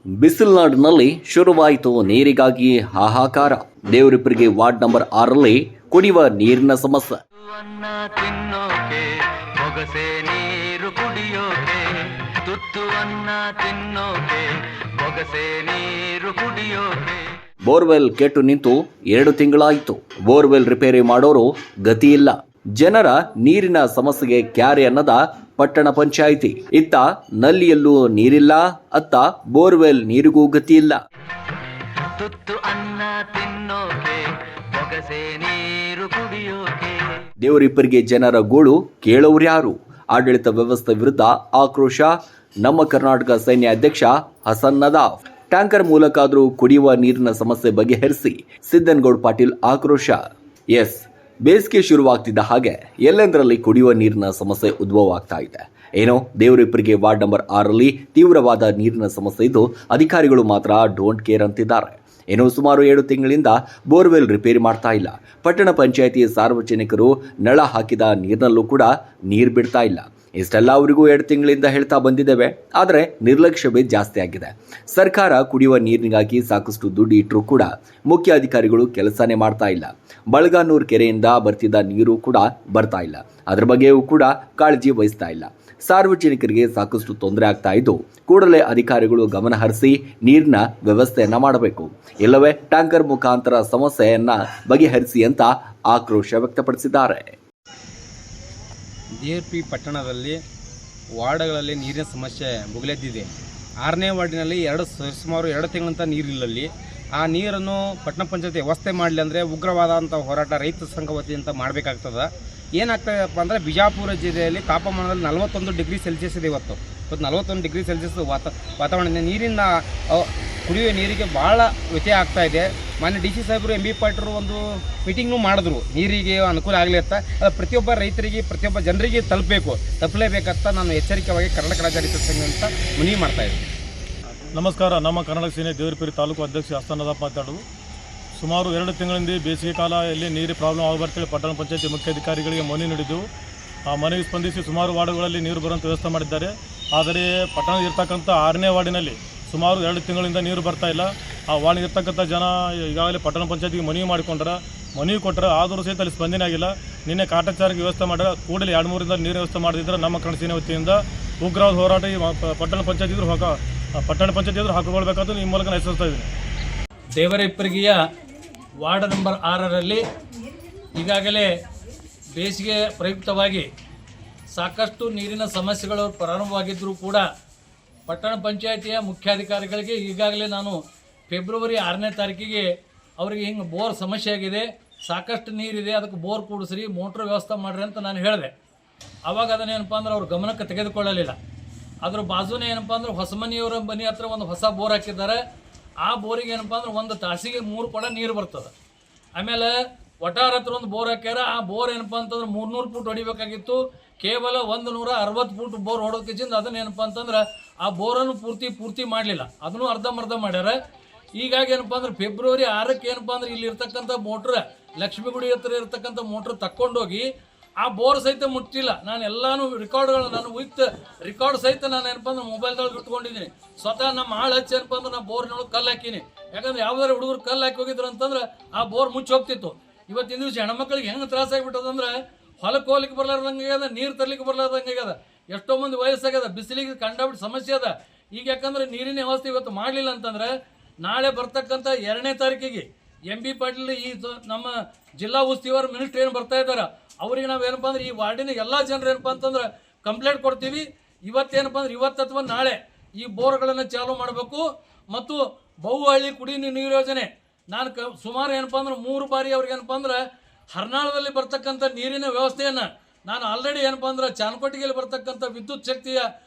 ಬಿಸಿಲ್ನಾಡಿನಲ್ಲಿ ಶುರುವಾಯಿತು ನೀರಿಗಾಗಿ ಹಾಹಾಕಾರ. ದೇವರಿಪ್ಪರಿಗೆ ward number 6ರಲ್ಲಿ ಕುಡಿಯುವ ನೀರಿನ ಸಮಸ್ಯೆ. ಅನ್ನ ತಿನ್ನೋಕೆ ಬೊಗಸೆ ನೀರು ಕುಡಿಯೋಕೆ, ತುತ್ತು ಅನ್ನ ತಿನ್ನೋಕೆ ಬೊಗಸೆ ನೀರು ಕುಡಿಯೋಕೆ. ಬೋರ್ವೆಲ್ ಕೆಟ್ಟು ನಿಂತು 2 ತಿಂಗಳಾಯಿತು. ಬೋರ್ವೆಲ್ ರಿಪೇರಿ ಮಾಡೋರು ಗತಿಯಿಲ್ಲ. ಜನರ ನೀರಿನ ಸಮಸ್ಯೆಗೆ ಕ್ಯಾರೆ ಅನ್ನದ ಪಟ್ಟಣ ಪಂಚಾಯಿತಿ. ಇತ್ತ ನಲ್ಲಿಯಲ್ಲೂ ನೀರಿಲ್ಲ, ಅತ್ತ ಬೋರ್ವೆಲ್ ನೀರಿಗೂ ಗತಿಯಿಲ್ಲ. ತುತ್ತು ಅನ್ನ ತಿನ್ನೋಕೆ ಬೊಗಸೆ ನೀರು ಕುಡಿಯೋಕೆ. ದೇವರಿಪ್ಪರಿಗೆ ಜನರ ಗೋಳು ಕೇಳೋರ್ಯಾರು? ಆಡಳಿತ ವ್ಯವಸ್ಥೆ ವಿರುದ್ಧ ಆಕ್ರೋಶ. ನಮ್ಮ ಕರ್ನಾಟಕ ಸೈನ್ಯ ಅಧ್ಯಕ್ಷ ಹಸನ್ ನದಾಫ್. ಟ್ಯಾಂಕರ್ ಮೂಲಕಾದರೂ ಕುಡಿಯುವ ನೀರಿನ ಸಮಸ್ಯೆ ಬಗೆಹರಿಸಿ. ಸಿದ್ದನಗೌಡ ಪಾಟೀಲ್ ಆಕ್ರೋಶ. ಎಸ್, ಬೇಸಿಗೆ ಶುರುವಾಗ್ತಿದ್ದ ಹಾಗೆ ಎಲ್ಲೆಂದರಲ್ಲಿ ಕುಡಿಯುವ ನೀರಿನ ಸಮಸ್ಯೆ ಉದ್ಭವ ಆಗ್ತಾ ಇದೆ. ಏನೋ ದೇವರಿಪ್ಪರಿಗೆ ವಾರ್ಡ್ ನಂಬರ್ 6ರಲ್ಲಿ ತೀವ್ರವಾದ ನೀರಿನ ಸಮಸ್ಯೆ ಇದ್ದು ಅಧಿಕಾರಿಗಳು ಮಾತ್ರ ಡೋಂಟ್ ಕೇರ್ ಅಂತಿದ್ದಾರೆ. ಏನೋ ಸುಮಾರು 7 ತಿಂಗಳಿಂದ ಬೋರ್ವೆಲ್ ರಿಪೇರಿ ಮಾಡ್ತಾ ಇಲ್ಲ. ಪಟ್ಟಣ ಪಂಚಾಯಿತಿ ಸಾರ್ವಜನಿಕರು ನಳ ಹಾಕಿದ ನೀರಿನಲ್ಲೂ ಕೂಡ ನೀರು ಬಿಡ್ತಾ ಇಲ್ಲ. ಇಷ್ಟೆಲ್ಲ ಅವರಿಗೂ 2 ತಿಂಗಳಿಂದ ಹೇಳ್ತಾ ಬಂದಿದ್ದೇವೆ. ಆದರೆ ನಿರ್ಲಕ್ಷ್ಯವೇ ಜಾಸ್ತಿ ಆಗಿದೆ. ಸರ್ಕಾರ ಕುಡಿಯುವ ನೀರಿಗಾಗಿ ಸಾಕಷ್ಟು ದುಡ್ಡು ಇಟ್ಟರೂ ಕೂಡ ಮುಖ್ಯ ಅಧಿಕಾರಿಗಳು ಕೆಲಸನೇ ಮಾಡ್ತಾ ಇಲ್ಲ. ಬಳಗಾನೂರು ಕೆರೆಯಿಂದ ಬರ್ತಿದ್ದ ನೀರು ಕೂಡ ಬರ್ತಾ ಇಲ್ಲ. ಅದರ ಬಗ್ಗೆಯೂ ಕೂಡ ಕಾಳಜಿ ವಹಿಸ್ತಾ ಇಲ್ಲ. ಸಾರ್ವಜನಿಕರಿಗೆ ಸಾಕಷ್ಟು ತೊಂದರೆ ಆಗ್ತಾ ಇದ್ದು ಕೂಡಲೇ ಅಧಿಕಾರಿಗಳು ಗಮನ ಹರಿಸಿ ನೀರಿನ ವ್ಯವಸ್ಥೆಯನ್ನ ಮಾಡಬೇಕು. ಇಲ್ಲವೇ ಟ್ಯಾಂಕರ್ ಮುಖಾಂತರ ಸಮಸ್ಯೆಯನ್ನ ಬಗೆಹರಿಸಿ ಅಂತ ಆಕ್ರೋಶ ವ್ಯಕ್ತಪಡಿಸಿದ್ದಾರೆ. ದೇವರಿಪ್ಪಿ ಪಟ್ಟಣದಲ್ಲಿ ವಾರ್ಡ್ಗಳಲ್ಲಿ ನೀರಿನ ಸಮಸ್ಯೆ ಭುಗಿಲೆದ್ದಿದೆ. 6ನೇ ವಾರ್ಡಿನಲ್ಲಿ ಸುಮಾರು 2 ತಿಂಗಳಂತ ನೀರಿಲ್ಲಲ್ಲಿ ಆ ನೀರನ್ನು ಪಟ್ಟಣ ಪಂಚಾಯತಿ ವ್ಯವಸ್ಥೆ ಮಾಡಲಿ ಅಂದರೆ ಉಗ್ರವಾದಂಥ ಹೋರಾಟ ರೈತ ಸಂಘ ವತಿಯಿಂದ ಮಾಡಬೇಕಾಗ್ತದೆ. ಏನಾಗ್ತದಪ್ಪ ಅಂದರೆ ಬಿಜಾಪುರ ಜಿಲ್ಲೆಯಲ್ಲಿ ತಾಪಮಾನದಲ್ಲಿ 41 ಡಿಗ್ರಿ ಸೆಲ್ಸಿಯಸ್ ಇದೆ. ಇವತ್ತು 41 ಡಿಗ್ರಿ ಸೆಲ್ಸಿಯಸ್ ವಾತಾವರಣ. ನೀರಿನ ಕುಡಿಯುವ ನೀರಿಗೆ ಭಾಳ ವ್ಯತ್ಯಯ ಆಗ್ತಾ ಇದೆ. ಮಾನ್ಯ DC ಸಾಹೇಬರು MB ಪಾಟೀಲ್ ಒಂದು ಮೀಟಿಂಗ್ನೂ ಮಾಡಿದ್ರು, ನೀರಿಗೆ ಅನುಕೂಲ ಆಗಲಿ ಅಂತ. ಅದು ಪ್ರತಿಯೊಬ್ಬ ರೈತರಿಗೆ ಪ್ರತಿಯೊಬ್ಬ ಜನರಿಗೆ ತಲುಪಲೇಬೇಕಂತ ನಾನು ಎಚ್ಚರಿಕೆಯಾಗಿ ಕರ್ನಾಟಕ ರಾಜ್ಯ ರೈತ ಸಂಘ ಅಂತ ಮನವಿ ಮಾಡ್ತಾ ಇದ್ದೀನಿ. ನಮಸ್ಕಾರ. ನಮ್ಮ ಕರ್ನಾಟಕ ಸೇನೆ ದೇವರಿಪ್ಪಿ ತಾಲೂಕು ಅಧ್ಯಕ್ಷ ಹಸನ್ ನದಾಫ್ ಮಾತಾಡೋದು. ಸುಮಾರು 2 ತಿಂಗಳಿಂದ ಬೇಸಿಗೆ ಕಾಲ ಇಲ್ಲಿ ನೀರು ಪ್ರಾಬ್ಲಮ್ ಆಗಬರ್ತೇಳಿ ಪಟ್ಟಣ ಪಂಚಾಯತಿ ಮುಖ್ಯಾಧಿಕಾರಿಗಳಿಗೆ ಮನವಿ ನೀಡಿದ್ದೆವು. ಆ ಮನವಿ ಸ್ಪಂದಿಸಿ ಸುಮಾರು ವಾರ್ಡ್ಗಳಲ್ಲಿ ನೀರು ಬರುವಂಥ ವ್ಯವಸ್ಥೆ ಮಾಡಿದ್ದಾರೆ. ಆದರೆ ಪಟ್ಟಣದ ಇರ್ತಕ್ಕಂಥ 6ನೇ ವಾರ್ಡಿನಲ್ಲಿ ಸುಮಾರು 2 ತಿಂಗಳಿಂದ ನೀರು ಬರ್ತಾ ಇಲ್ಲ. ಆ ವಾರ್ಡ್ ಇರ್ತಕ್ಕಂಥ ಜನ ಈಗಾಗಲೇ ಪಟ್ಟಣ ಪಂಚಾಯತಿಗೆ ಮನವಿ ಕೊಟ್ಟರೆ ಆದರೂ ಸಹಿತ ಅಲ್ಲಿ ಸ್ಪಂದನೆ ಆಗಿಲ್ಲ. ನಿನ್ನೆ ಕಾಟಾಚಾರಕ್ಕೆ ವ್ಯವಸ್ಥೆ ಮಾಡ್ಯಾರ. ಕೂಡಲೇ 2-3 ದಿನದಲ್ಲಿ ನೀರು ವ್ಯವಸ್ಥೆ ಮಾಡಿದ್ರೆ ನಮ್ಮ ಕನ್ನಡ ಸೇನೆ ವತಿಯಿಂದ ಉಗ್ರವಾದ ಹೋರಾಟ ಪಟ್ಟಣ ಪಂಚಾಯತಿ ಎದುರು ಹಾಕಿಕೊಳ್ಬೇಕಾದ್ರೆ ಈ ಮೂಲಕ ಹೆಸರಿಸ್ತಾ ಇದ್ದೀನಿ. ದೇವರಿಪ್ಪರಿಗೆಯ ವಾರ್ಡ್ ನಂಬರ್ 6ರಲ್ಲಿ ಈಗಾಗಲೇ ಬೇಸಿಗೆ ಪ್ರಯುಕ್ತವಾಗಿ ಸಾಕಷ್ಟು ನೀರಿನ ಸಮಸ್ಯೆಗಳು ಪ್ರಾರಂಭವಾಗಿದ್ದರೂ ಕೂಡ ಪಟ್ಟಣ ಪಂಚಾಯಿತಿಯ ಮುಖ್ಯಾಧಿಕಾರಿಗಳಿಗೆ ಈಗಾಗಲೇ ನಾನು ಫೆಬ್ರವರಿ 6ನೇ ತಾರೀಕಿಗೆ ಅವರಿಗೆ ಹಿಂಗೆ ಬೋರ್ ಸಮಸ್ಯೆ ಆಗಿದೆ, ಸಾಕಷ್ಟು ನೀರಿದೆ, ಅದಕ್ಕೆ ಬೋರ್ ಕೂಡಿಸ್ರಿ, ಮೋಟ್ರ್ ವ್ಯವಸ್ಥೆ ಮಾಡಿರಿ ಅಂತ ನಾನು ಹೇಳಿದೆ. ಆವಾಗ ಅದನ್ನೇನಪ್ಪ ಅಂದ್ರೆ ಅವ್ರ ಗಮನಕ್ಕೆ ತೆಗೆದುಕೊಳ್ಳಲಿಲ್ಲ. ಅದ್ರ ಬಾಜುನೇ ಏನಪ್ಪ ಅಂದ್ರೆ ಹೊಸಮನಿಯವರ ಮನೆ ಹತ್ರ ಒಂದು ಹೊಸ ಬೋರ್ ಹಾಕಿದ್ದಾರೆ. ಆ ಬೋರಿಗೆ ಏನಪ್ಪ ಅಂದ್ರೆ 1 ತಾಸಿಗೆ 3 ಕೊಡ ನೀರು ಬರ್ತದೆ. ಆಮೇಲೆ ಒಟಾರ ಹತ್ರ ಒಂದು ಬೋರ್ ಹಾಕ್ಯಾರ. ಆ ಬೋರ್ ಏನಪ್ಪ ಅಂತಂದ್ರೆ 300 ಫೂಟ್ ಹೊಡಿಬೇಕಾಗಿತ್ತು. ಕೇವಲ 160 ಫೂಟ್ ಬೋರ್ ಹೊಡೋದಕ್ಕಿಂತ ಅದನ್ನೇನಪ್ಪ ಅಂತಂದ್ರೆ ಆ ಬೋರನ್ನು ಪೂರ್ತಿ ಮಾಡಲಿಲ್ಲ, ಅದನ್ನು ಅರ್ಧಂಬರ್ಧ ಮಾಡ್ಯಾರ. ಹೀಗಾಗಿ ಏನಪ್ಪ ಅಂದ್ರೆ ಫೆಬ್ರವರಿ 6ಕ್ಕೆ ಏನಪ್ಪ ಅಂದ್ರೆ ಇಲ್ಲಿ ಇರ್ತಕ್ಕಂಥ ಮೋಟ್ರ್ ಲಕ್ಷ್ಮೀಗುಡಿ ಹತ್ರ ಇರ್ತಕ್ಕಂಥ ಮೋಟ್ರ್ ತಕ್ಕೊಂಡೋಗಿ ಆ ಬೋರ್ ಸಹಿತ ಮುಟ್ಟಿಲ್ಲ. ನಾನು ಎಲ್ಲಾನು ನಾನು ವಿತ್ ರೆಕಾರ್ಡ್ ಸಹಿತ ನಾನು ಏನಪ್ಪ ಅಂದ್ರೆ ಮೊಬೈಲ್ದೊಳಗೆ ಇಟ್ಕೊಂಡಿದ್ದೀನಿ. ಸ್ವತಃ ನಮ್ಮ ಆಳು ಹಚ್ಚಿ ಏನಪ್ಪ ಅಂದ್ರೆ ನಾನು ಬೋರ್ನೊಳಗೆ ಕಲ್ಲು ಹಾಕೀನಿ. ಯಾಕಂದ್ರೆ ಯಾವ್ದಾರು ಹುಡುಗರು ಕಲ್ಲು ಹಾಕಿ ಹೋಗಿದ್ರು ಅಂತಂದ್ರೆ ಆ ಬೋರ್ ಮುಚ್ಚಿ ಹೋಗ್ತಿತ್ತು. ಇವತ್ತಿನ ದಿವಸ ಹೆಣ್ಮಕ್ಳಿಗೆ ಹೆಂಗೆ ತ್ರಾಸ ಆಗಿಬಿಟ್ಟದಂದ್ರೆ ಹೊಲಕ್ಕೆ ಹೋಗ್ಲಿಕ್ಕೆ ಬರ್ಲಾರ್ದಂಗೆ ಆಗ್ಯದ, ನೀರು ತರ್ಲಿಕ್ಕೆ ಬರ್ಲಾರ್ದಂಗೆ ಆಗ್ಯದ. ಎಷ್ಟೋ ಮಂದಿ ವಯಸ್ಸಾಗ್ಯದ, ಬಿಸಿಲಿಗೆ ಕಂಡಾಬಿಟ್ಟು ಸಮಸ್ಯೆ ಅದ. ಈಗ ಯಾಕಂದ್ರೆ ನೀರಿನ ವ್ಯವಸ್ಥೆ ಇವತ್ತು ಮಾಡಲಿಲ್ಲ ಅಂತಂದ್ರೆ ನಾಳೆ ಬರ್ತಕ್ಕಂಥ 2ನೇ ತಾರೀಕಿಗೆ MB ಪಾಟೀಲ್ ಈ ನಮ್ಮ ಜಿಲ್ಲಾ ಉಸ್ತುವಾರಿ ಮಿನಿಸ್ಟ್ರ್ ಏನು ಬರ್ತಾ ಇದ್ದಾರೆ ಅವ್ರಿಗೆ ನಾವು ಏನಪ್ಪ ಅಂದ್ರೆ ಈ ವಾರ್ಡಿನ ಎಲ್ಲ ಜನರು ಏನಪ್ಪ ಅಂತಂದ್ರೆ ಕಂಪ್ಲೇಂಟ್ ಕೊಡ್ತೀವಿ. ಇವತ್ತೇನಪ್ಪ ಅಂದ್ರೆ ಇವತ್ತು ಅಥವಾ ನಾಳೆ ಈ ಬೋರ್ಗಳನ್ನು ಚಾಲೂ ಮಾಡಬೇಕು. ಮತ್ತು ಬಹುಹಳ್ಳಿ ಕುಡಿಯುವ ನೀರು ಯೋಜನೆ ನಾನು ಸುಮಾರು ಏನಪ್ಪ ಅಂದ್ರೆ 3 ಬಾರಿ ಅವ್ರಿಗೆ ಏನಪ್ಪ ಅಂದ್ರೆ ಹರ್ನಾಳದಲ್ಲಿ ಬರ್ತಕ್ಕಂಥ ನೀರಿನ ವ್ಯವಸ್ಥೆಯನ್ನು ನಾನು ಆಲ್ರೆಡಿ ಏನಪ್ಪ ಅಂದ್ರೆ ಚಾನಕೋಟಿಗೆಯಲ್ಲಿ ಬರ್ತಕ್ಕಂಥ ವಿದ್ಯುತ್ ಶಕ್ತಿಯ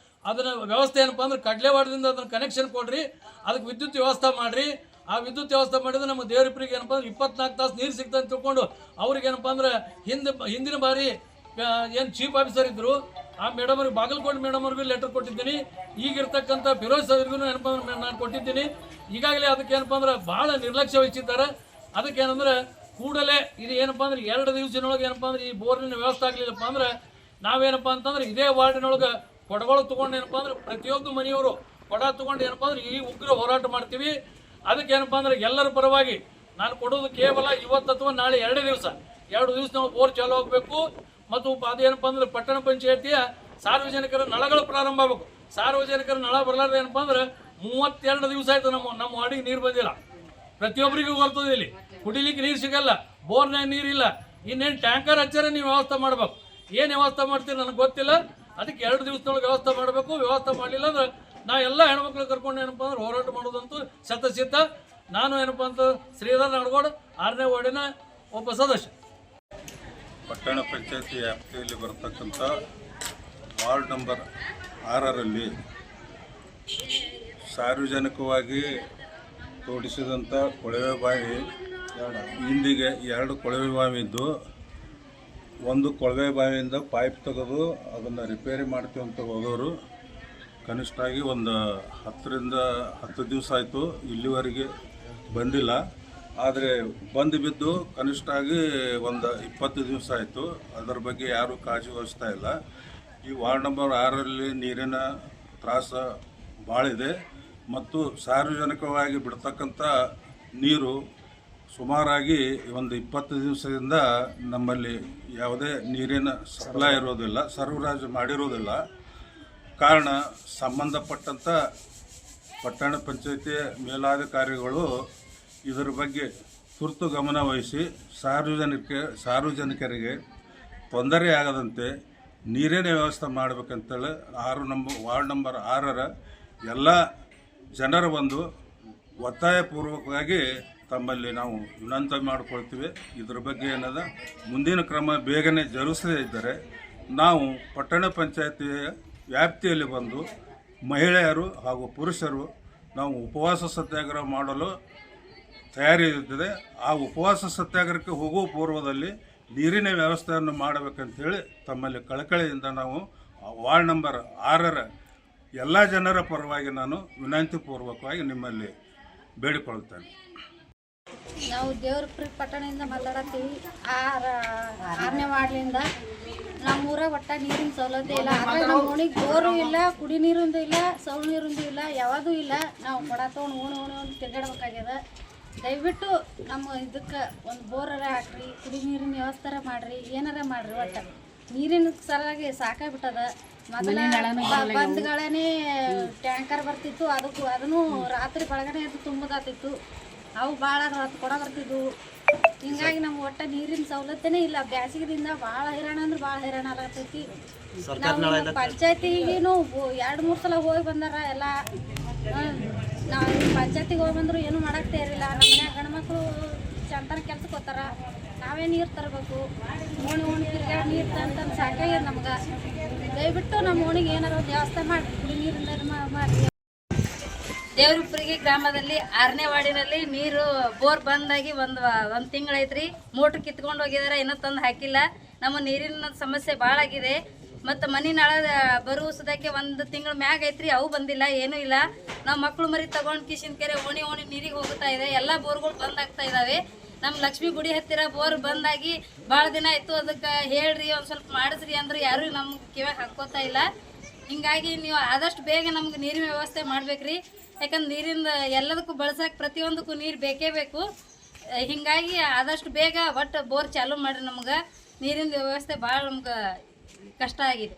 ಅದನ್ನು ವ್ಯವಸ್ಥೆ ಏನಪ್ಪ ಅಂದ್ರೆ ಕಡ್ಲೆವಾಡದಿಂದ ಅದನ್ನು ಕನೆಕ್ಷನ್ ಕೊಡ್ರಿ, ಅದಕ್ಕೆ ವಿದ್ಯುತ್ ವ್ಯವಸ್ಥೆ ಮಾಡಿರಿ. ಆ ವಿದ್ಯುತ್ ವ್ಯವಸ್ಥೆ ಮಾಡಿದ್ರೆ ನಮ್ಮ ದೇವರಿಪ್ಪರಿಗೆ ಏನಪ್ಪ ಅಂದ್ರೆ 24 ತಾಸು ನೀರು ಸಿಗ್ತದೆ ಅಂತ ತಿಳ್ಕೊಂಡು ಅವ್ರಿಗೆ ಏನಪ್ಪ ಅಂದ್ರೆ ಹಿಂದಿನ ಬಾರಿ ಏನು ಚೀಫ್ ಆಫೀಸರ್ ಇದ್ದರು ಆ ಮೇಡಮ್ ಅವ್ರಿಗೆ ಬಾಗಲಕೋಟೆ ಮೇಡಮ್ ಅವ್ರಿಗೂ ಲೆಟರ್ ಕೊಟ್ಟಿದ್ದೀನಿ. ಈಗಿರ್ತಕ್ಕಂಥ ಫಿರೋಜ್ ಅವ್ರಿಗೂ ಏನಪ್ಪ ಅಂದ್ರೆ ನಾನು ಕೊಟ್ಟಿದ್ದೀನಿ. ಈಗಾಗಲೇ ಅದಕ್ಕೆ ಏನಪ್ಪ ಅಂದ್ರೆ ಭಾಳ ನಿರ್ಲಕ್ಷ್ಯ ವಹಿಸಿದ್ದಾರೆ. ಅದಕ್ಕೆ ಏನಂದ್ರೆ ಕೂಡಲೇ ಇದು ಏನಪ್ಪ ಅಂದ್ರೆ 2 ದಿವಸದೊಳಗೆ ಏನಪ್ಪ ಅಂದ್ರೆ ಈ ಬೋರ್ನಿನ ವ್ಯವಸ್ಥೆ ಆಗಲಿಲ್ಲಪ್ಪ ಅಂದ್ರೆ ನಾವೇನಪ್ಪ ಅಂತಂದ್ರೆ ಇದೇ ವಾರ್ಡಿನೊಳಗೆ ಕೊಡಗಳು ತೊಗೊಂಡು ಏನಪ್ಪ ಅಂದ್ರೆ ಪ್ರತಿಯೊಂದು ಮನೆಯವರು ಕೊಡ ತಗೊಂಡು ಏನಪ್ಪ ಅಂದ್ರೆ ಈ ಉಗ್ರ ಹೋರಾಟ ಮಾಡ್ತೀವಿ. ಅದಕ್ಕೆ ಏನಪ್ಪ ಅಂದ್ರೆ ಎಲ್ಲರ ಪರವಾಗಿ ನಾನು ಕೊಡೋದು ಕೇವಲ ಇವತ್ತು ಅಥವಾ ನಾಳೆ 2 ದಿವಸ ನಾವು ಬೋರ್ ಚಾಲು ಆಗಬೇಕು. ಮತ್ತು ಅದೇನಪ್ಪ ಅಂದ್ರೆ ಪಟ್ಟಣ ಪಂಚಾಯತಿಯ ಸಾರ್ವಜನಿಕರ ನಳಗಳು ಪ್ರಾರಂಭ ಆಗಬೇಕು. ಸಾರ್ವಜನಿಕರ ನಳ ಬರಲಾರ್ದು ಏನಪ್ಪ ಅಂದ್ರೆ 32 ದಿವಸ ಆಯ್ತು ನಮ್ಮ ವಾರ್ಡಿಗೆ ನೀರು ಬಂದಿಲ್ಲ. ಪ್ರತಿಯೊಬ್ಬರಿಗೂ ಬರ್ತದೆ, ಇಲ್ಲಿ ಕುಡಿಲಿಕ್ಕೆ ನೀರು ಸಿಗಲ್ಲ, ಬೋರ್ನಾಗ ನೀರಿಲ್ಲ. ಇನ್ನೇನು ಟ್ಯಾಂಕರ್ ಹಚ್ಚಾರೆ ನೀವು ವ್ಯವಸ್ಥೆ ಮಾಡ್ಬೇಕು. ಏನು ವ್ಯವಸ್ಥೆ ಮಾಡ್ತೀರಿ ನನಗೆ ಗೊತ್ತಿಲ್ಲ. ಅದಕ್ಕೆ 2 ದಿವಸದೊಳಗೆ ವ್ಯವಸ್ಥೆ ಮಾಡಬೇಕು. ವ್ಯವಸ್ಥೆ ಮಾಡಲಿಲ್ಲ ಅಂದ್ರೆ ನಾ ಎಲ್ಲ ಹೆಣ್ಮಕ್ಳು ಕರ್ಕೊಂಡು ಏನಪ್ಪ ಅಂದ್ರೆ ಹೋರಾಟ ಮಾಡೋದಂತೂ ಶತಸಿದ್ಧ. ನಾನು ಏನಪ್ಪ ಅಂತ ಶ್ರೀಧರ್ ನಾಡಗೌಡ 6ನೇ ವಾರ್ಡಿನ ಒಬ್ಬ ಸದಸ್ಯ. ಪಟ್ಟಣ ಪಂಚಾಯತಿ ವ್ಯಾಪ್ತಿಯಲ್ಲಿ ಬರತಕ್ಕಂಥ ವಾರ್ಡ್ ನಂಬರ್ 6ರಲ್ಲಿ ಸಾರ್ವಜನಿಕವಾಗಿ ತೋಡಿಸಿದಂಥ ಕೊಳವೆ ಬಾವಿ, ಇಂದಿಗೆ 2 ಕೊಳವೆ ಬಾವಿ ಇದ್ದು, ಒಂದು ಕೊಳವೆ ಬಾವಿಯಿಂದ ಪೈಪ್ ತೆಗೆದು ಅದನ್ನು ರಿಪೇರಿ ಮಾಡ್ತೀವಿ ಅಂತ ಹೋದವರು ಕನಿಷ್ಠ ಆಗಿ ಒಂದು 10 ದಿವಸ ಆಯಿತು, ಇಲ್ಲಿವರೆಗೆ ಬಂದಿಲ್ಲ. ಆದರೆ ಬಂದು ಬಿದ್ದು ಕನಿಷ್ಠ ಆಗಿ ಒಂದು 20 ದಿವಸ ಆಯಿತು. ಅದರ ಬಗ್ಗೆ ಯಾರೂ ಕಾಳಜಿ ವಹಿಸ್ತಾ ಇಲ್ಲ. ಈ ವಾರ್ಡ್ ನಂಬರ್ 6ರಲ್ಲಿ ನೀರಿನ ತ್ರಾಸ ಭಾಳಿದೆ ಮತ್ತು ಸಾರ್ವಜನಿಕವಾಗಿ ಬಿಡ್ತಕ್ಕಂಥ ನೀರು ಸುಮಾರಾಗಿ ಒಂದು 20 ದಿವಸದಿಂದ ನಮ್ಮಲ್ಲಿ ಯಾವುದೇ ನೀರಿನ ಸಪ್ಲೈ ಇರೋದಿಲ್ಲ, ಸರಬರಾಜು ಮಾಡಿರೋದಿಲ್ಲ. ಕಾರಣ ಸಂಬಂಧಪಟ್ಟಂಥ ಪಟ್ಟಣ ಪಂಚಾಯತಿ ಮೇಲಾಧಿಕಾರಿಗಳು ಇದರ ಬಗ್ಗೆ ತುರ್ತು ಗಮನ ವಹಿಸಿ ಸಾರ್ವಜನಿಕರಿಗೆ ತೊಂದರೆಯಾಗದಂತೆ ನೀರಿನ ವ್ಯವಸ್ಥೆ ಮಾಡಬೇಕಂತೇಳಿ ವಾರ್ಡ್ ನಂಬರ್ 6ರ ಎಲ್ಲ ಜನರ ಒಂದು ಒತ್ತಾಯಪೂರ್ವಕವಾಗಿ ತಮ್ಮಲ್ಲಿ ನಾವು ವಿನಂತಿ ಮಾಡಿಕೊಳ್ತೀವಿ. ಇದರ ಬಗ್ಗೆ ಏನದ ಮುಂದಿನ ಕ್ರಮ ಬೇಗನೆ ಜರುಗಿಸದೇ ಇದ್ದರೆ ನಾವು ಪಟ್ಟಣ ಪಂಚಾಯತಿಯ ವ್ಯಾಪ್ತಿಯಲ್ಲಿ ಬಂದು ಮಹಿಳೆಯರು ಹಾಗೂ ಪುರುಷರು ನಾವು ಉಪವಾಸ ಸತ್ಯಾಗ್ರಹ ಮಾಡಲು ತಯಾರಿಯಿರುತ್ತದೆ. ಆ ಉಪವಾಸ ಸತ್ಯಾಗ್ರಹಕ್ಕೆ ಹೋಗುವ ಪೂರ್ವದಲ್ಲಿ ನೀರಿನ ವ್ಯವಸ್ಥೆಯನ್ನು ಮಾಡಬೇಕಂತೇಳಿ ತಮ್ಮಲ್ಲಿ ಕಳಕಳಿಯಿಂದ ನಾವು ವಾರ್ಡ್ ನಂಬರ್ 6ರ ಎಲ್ಲ ಜನರ ಪರವಾಗಿ ನಾನು ವಿನಂತಿಪೂರ್ವಕವಾಗಿ ನಿಮ್ಮಲ್ಲಿ ಬೇಡಿಕೊಳ್ಳುತ್ತೇನೆ. ನಾವು ದೇವ್ರಪುರ ಪಟ್ಟಣದಿಂದ ಮಾತಾಡತ್ತೀವಿ. 6ನೇ ವಾರ್ಡ್ಲಿಂದ ನಮ್ಮೂರಾಗ ಒಟ್ಟ ನೀರಿನ ಸೌಲಭ್ಯ ಇಲ್ಲ. ಅದ್ರಾಗ ನಮ್ಮ ಓಣಿಗೆ ಬೋರು ಇಲ್ಲ, ಕುಡಿ ನೀರಿಂದು ಇಲ್ಲ, ಸೌಳು ನೀರಿಂದು ಇಲ್ಲ, ಯಾವುದೂ ಇಲ್ಲ. ನಾವು ಕೊಡ ತೊಗೊಂಡು ಓಣಿ ತಿರ್ಗಾಡ್ಬೇಕಾಗ್ಯದ. ದಯವಿಟ್ಟು ನಮ್ಮ ಇದಕ್ಕೆ ಒಂದು ಬೋರರ ಹಾಕ್ರಿ, ಕುಡಿ ನೀರಿನ ವ್ಯವಸ್ಥೆ ಮಾಡಿರಿ, ಏನಾರ ಮಾಡಿರಿ. ಒಟ್ಟು ನೀರಿನ ಸಲುವಾಗಿ ಸಾಕಾಗ್ಬಿಟ್ಟದ. ಮೊದಲ ಬಂದ್ಗಳೇ ಟ್ಯಾಂಕರ್ ಬರ್ತಿತ್ತು, ಅದನ್ನು ರಾತ್ರಿ ಬೆಳಗನೆ ಎದ್ದು ತುಂಬೋದಾತಿತ್ತು. ಅವು ಭಾಳ ಹೊತ್ತು ಕೊಡ ಬರ್ತಿದ್ವು. ಹಿಂಗಾಗಿ ನಮ್ಗೆ ಒಟ್ಟು ನೀರಿನ ಸವಲತ್ತೇ ಇಲ್ಲ. ಬ್ಯಾಸಿಗೆದಿಂದ ಭಾಳ ಹೈರಾಣ ಅಂದ್ರೆ ಭಾಳ ಹೈರಾಣ ಆಗತೈತಿ. ನಾವು ಪಂಚಾಯತಿಗೂ 2-3 ಸಲ ಹೋಗಿ ಬಂದಾರ ಎಲ್ಲ. ನಾವು ಪಂಚಾಯತಿಗೆ ಹೋಗಿ ಬಂದ್ರು ಏನೂ ಮಾಡಕ್ಕೆ ತಯಾರಿಲ್ಲ. ನಮ್ಮ ಮನ್ಯಾಗ ಗಂಡ್ಮಕ್ಳು ಚಂತನ ಕೆಲ್ಸಕ್ಕೆ ಹೋಗ್ತಾರ. ನಾವೇ ನೀರು ತರಬೇಕು. ಓಣಿ ತಿರ್ಗಾಡಿ ನೀರು ತಂದು ಸಾಕಾಗ್ಯದ ನಮ್ಗೆ. ದಯವಿಟ್ಟು ನಮ್ಮ ಓಣಿಗೆ ಏನಾರು ವ್ಯವಸ್ಥೆ ಮಾಡಿ, ಕುಡಿ ನೀರಿಂದ ಮಾಡಿ. ದೇವ್ರಪುರಿಗೆ ಗ್ರಾಮದಲ್ಲಿ 6ನೇ ವಾರ್ಡಿನಲ್ಲಿ ನೀರು ಬೋರ್ ಬಂದಾಗಿ ಒಂದು ತಿಂಗಳೈತ್ರಿ. ಮೋಟ್ರ್ ಕಿತ್ಕೊಂಡು ಹೋಗಿದಾರೆ, ಇನ್ನೂ ತಂದು ಹಾಕಿಲ್ಲ. ನಮ್ಮ ನೀರಿನ ಸಮಸ್ಯೆ ಭಾಳ ಆಗಿದೆ. ಮತ್ತು ಮನೆ ನಾಳ ಬರುವುದಕ್ಕೆ 1 ತಿಂಗಳ ಮ್ಯಾಗ ಐತ್ರಿ, ಅವು ಬಂದಿಲ್ಲ, ಏನೂ ಇಲ್ಲ. ನಾವು ಮಕ್ಕಳು ಮರಿ ತಗೊಂಡು ಕಿಶಿನ ಕೆರೆ ಓಣಿ ನೀರಿಗೆ ಹೋಗ್ತಾ ಇದೆ. ಎಲ್ಲ ಬೋರ್ಗಳು ಬಂದಾಗ್ತಾ ಇದ್ದಾವೆ. ನಮ್ಮ ಲಕ್ಷ್ಮೀ ಗುಡಿ ಹತ್ತಿರ ಬೋರ್ ಬಂದಾಗಿ ಭಾಳ ದಿನ ಆಯಿತು. ಅದಕ್ಕೆ ಹೇಳ್ರಿ, ಒಂದು ಸ್ವಲ್ಪ ಮಾಡಿಸ್ರಿ ಅಂದ್ರೆ ಯಾರೂ ನಮ್ಗೆ ಕಿವ್ಯಾಗ ಹಾಕೋತಾ ಇಲ್ಲ. ಹಿಂಗಾಗಿ ನೀವು ಆದಷ್ಟು ಬೇಗ ನಮ್ಗೆ ನೀರಿನ ವ್ಯವಸ್ಥೆ ಮಾಡ್ಬೇಕ್ರಿ. ಯಾಕಂದ್ರೆ ನೀರಿಂದ ಎಲ್ಲದಕ್ಕೂ ಬಳಸಕ್ಕೆ ಪ್ರತಿಯೊಂದಕ್ಕೂ ನೀರು ಬೇಕೇ ಬೇಕು. ಹಿಂಗಾಗಿ ಆದಷ್ಟು ಬೇಗ ಒಟ್ಟು ಬೋರ್ ಚಾಲೂ ಮಾಡಿರಿ. ನಮ್ಗೆ ನೀರಿನ ವ್ಯವಸ್ಥೆ ಭಾಳ ನಮ್ಗೆ ಕಷ್ಟ ಆಗಿದೆ.